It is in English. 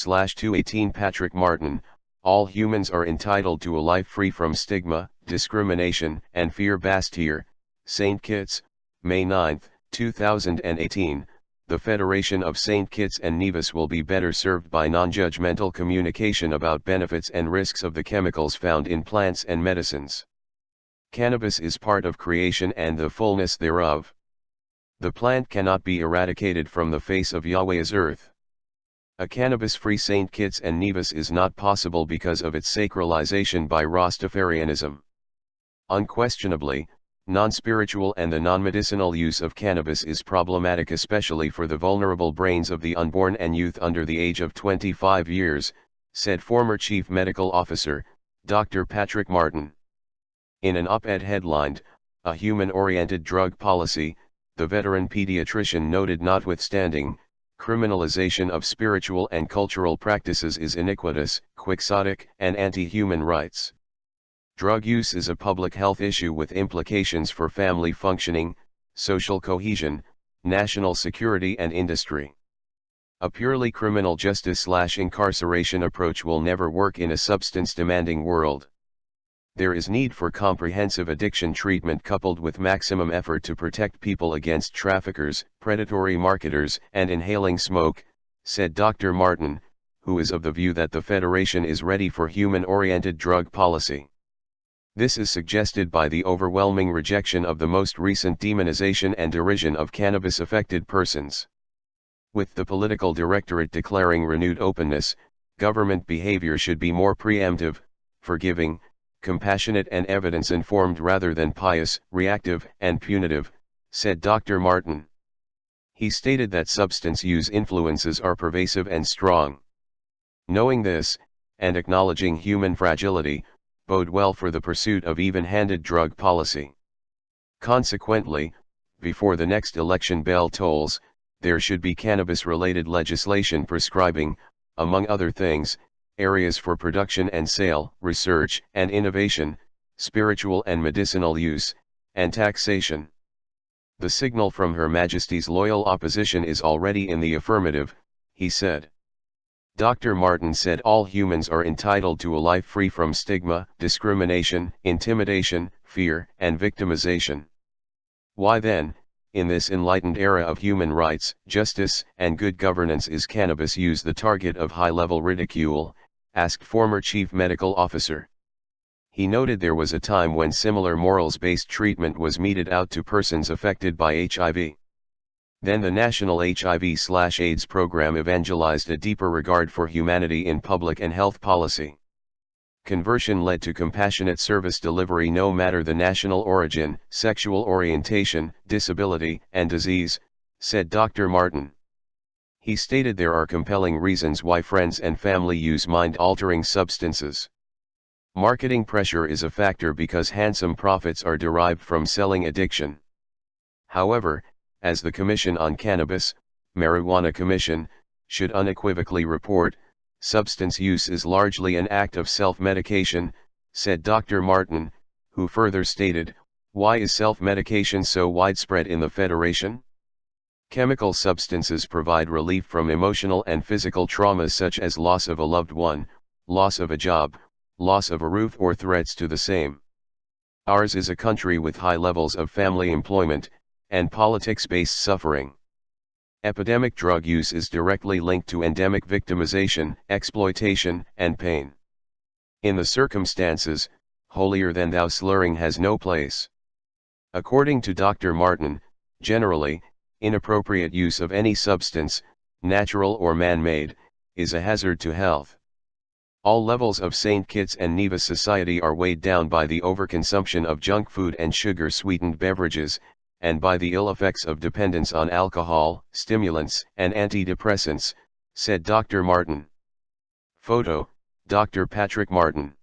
218 Patrick Martin, all humans are entitled to a life free from stigma, discrimination, and fear. Basseterre, St. Kitts, May 9, 2018. The Federation of St. Kitts and Nevis will be better served by non-judgmental communication about benefits and risks of the chemicals found in plants and medicines. Cannabis is part of creation and the fullness thereof. The plant cannot be eradicated from the face of Yahweh's earth. A cannabis-free St. Kitts and Nevis is not possible because of its sacralization by Rastafarianism. Unquestionably, non-spiritual and the non-medicinal use of cannabis is problematic, especially for the vulnerable brains of the unborn and youth under the age of 25 years, said former Chief Medical Officer, Dr. Patrick Martin. In an op-ed headlined, "A Human-Oriented Drug Policy," the veteran pediatrician noted, notwithstanding, criminalization of spiritual and cultural practices is iniquitous, quixotic, and anti-human rights. Drug use is a public health issue with implications for family functioning, social cohesion, national security and industry. A purely criminal justice/incarceration approach will never work in a substance-demanding world. There is need for comprehensive addiction treatment coupled with maximum effort to protect people against traffickers, predatory marketers, and inhaling smoke, said Dr. Martin, who is of the view that the Federation is ready for human-oriented drug policy. This is suggested by the overwhelming rejection of the most recent demonization and derision of cannabis-affected persons. With the political directorate declaring renewed openness, government behavior should be more preemptive, forgiving, compassionate and evidence-informed rather than pious, reactive, and punitive, said Dr. Martin. He stated that substance use influences are pervasive and strong. Knowing this, and acknowledging human fragility, bode well for the pursuit of even-handed drug policy. Consequently, before the next election bell tolls, there should be cannabis-related legislation prescribing, among other things, areas for production and sale, research and innovation, spiritual and medicinal use, and taxation. The signal from Her Majesty's loyal opposition is already in the affirmative, he said. Dr. Martin said all humans are entitled to a life free from stigma, discrimination, intimidation, fear, and victimization. Why then, in this enlightened era of human rights, justice, and good governance, is cannabis use the target of high-level ridicule? Asked former Chief Medical Officer. He noted there was a time when similar morals-based treatment was meted out to persons affected by HIV. Then the National HIV/AIDS program evangelized a deeper regard for humanity in public and health policy. Conversion led to compassionate service delivery no matter the national origin, sexual orientation, disability, and disease, said Dr. Martin. He stated there are compelling reasons why friends and family use mind-altering substances. Marketing pressure is a factor because handsome profits are derived from selling addiction. However, as the Commission on Cannabis, Marijuana Commission, should unequivocally report, substance use is largely an act of self-medication, said Dr. Martin, who further stated, why is self-medication so widespread in the Federation? Chemical substances provide relief from emotional and physical traumas such as loss of a loved one, loss of a job, loss of a roof, or threats to the same. Ours is a country with high levels of family employment, and politics-based suffering. Epidemic drug use is directly linked to endemic victimization, exploitation, and pain. In the circumstances, holier-than-thou slurring has no place. According to Dr. Martin, generally, inappropriate use of any substance, natural or man-made, is a hazard to health. All levels of St. Kitts and Nevis society are weighed down by the overconsumption of junk food and sugar-sweetened beverages, and by the ill effects of dependence on alcohol, stimulants, and antidepressants, said Dr. Martin. Photo, Dr. Patrick Martin.